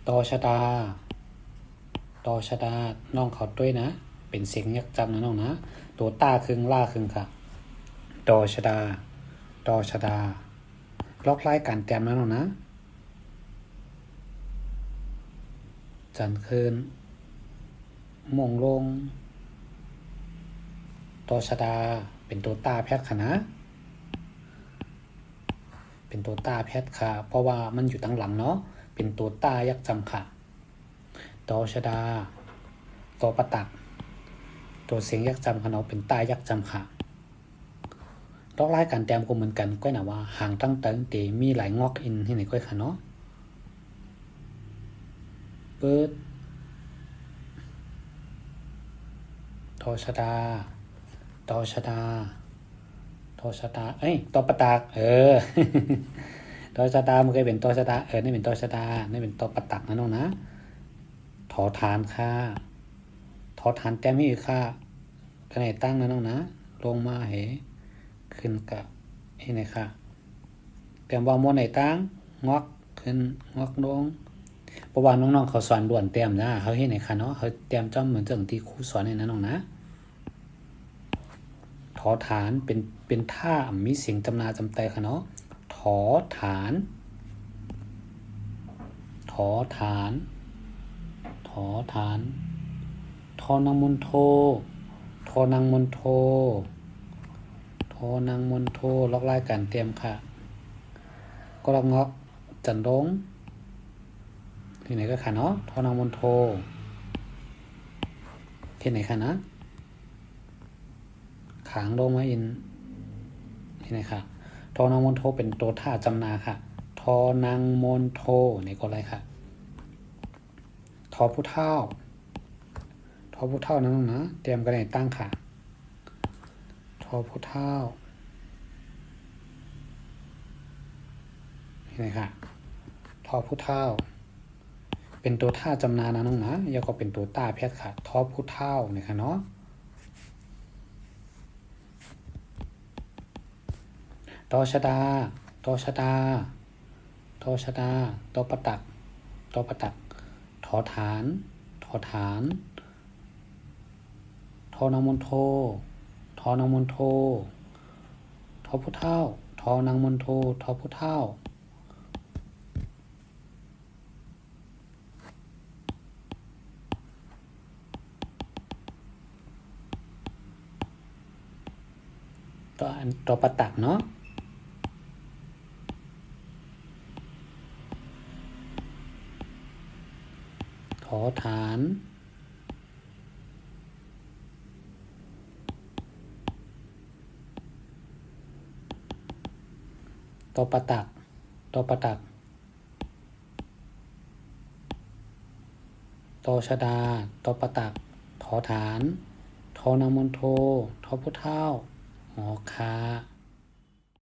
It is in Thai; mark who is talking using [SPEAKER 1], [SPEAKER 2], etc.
[SPEAKER 1] ตอชดาตอชดาน้องเขาด้วยนะเป็นเสียงยักจำนะน้องนะตัวต้าครึ่งล่าครึ่งค่ะตอชดาตอชดาล็อกไล่การแต้มนะน้องนะจันคืนมงลงตอชดาเป็นตัวต้าแพทย์ค่ะนะเป็นตัวต้าแพทย์ค่ะเพราะว่ามันอยู่ตั้งหลังเนาะเป็นตัวต้ายักจำค่ะตอชดาตัวประตักตัวเสียงยักจำค่ะเนาะเป็นต้ายักจำค่ะล็อกไล่การแต้มก็เหมือนกันก็หนาว่าห่างตั้งแต่ตีมีหลายงอกอินที่ไหนก็ค่ะเนาะเปิดตอชดาตอชดาตอชดาตอประตักตอชดามันเคยเป็นตอชดานี่เป็นตอชดานี่เป็นตอประตักนะน้องนะถอฐานค่ะถอฐานแต้มให้อีกค่ะคะแนนตั้งนะน้องนะลงมาขึ้นกับที่ไหนค่ะแต้มว่าม้วนไหนตั้งงอกขึ้นงอกลงเพราะว่าน้องๆเขาสอนด่วนแต้มนะเขาเห็นไหนค่ะเนาะเขาแต้มจ้อมเหมือนจังที่ครูสอนในนั้นน้องนะถอฐานเป็นท่ามีเสียงจำนาจำไตค่ะเนาะถอฐานถอฐานถอฐานทอนังมนโททอนังมนโททอนังมนโทล็อกไล่การเตรียมค่ะก็ล็อกงอกจันลงที่ไหนก็ค่ะเนาะทอนังมนโทที่ไหนค่ะนะขางลงมาอินที่ไหนค่ะทอนังมนโทเป็นตัวท่าจำนาค่ะทอนังมนโทนี่ก็อะไรค่ะทอผู้เท่าทอผู้เท่านั้นนะเตรียมกันในตั้งค่ะทอผู้เท่านี่นะค่ะทอผู้เท่าเป็นตัวท่าจำนานะน้องนะแล้วก็เป็นตัวต้าแพทย์ค่ะทอผู้เท่าเนี่ยค่ะเนาะตอชดาตอชดาตอชดาตอประตักตอประตักถอฐานถอฐานทอนางมนโททอนางมนโททอผู้เท่าทอนางมนโททอผู้เท่าตัวประตักเนาะถอฐานตัวประตักตัวประตักตัวชดาตัวประตักถอฐานทอนางมนโททอผู้เท่าหอคา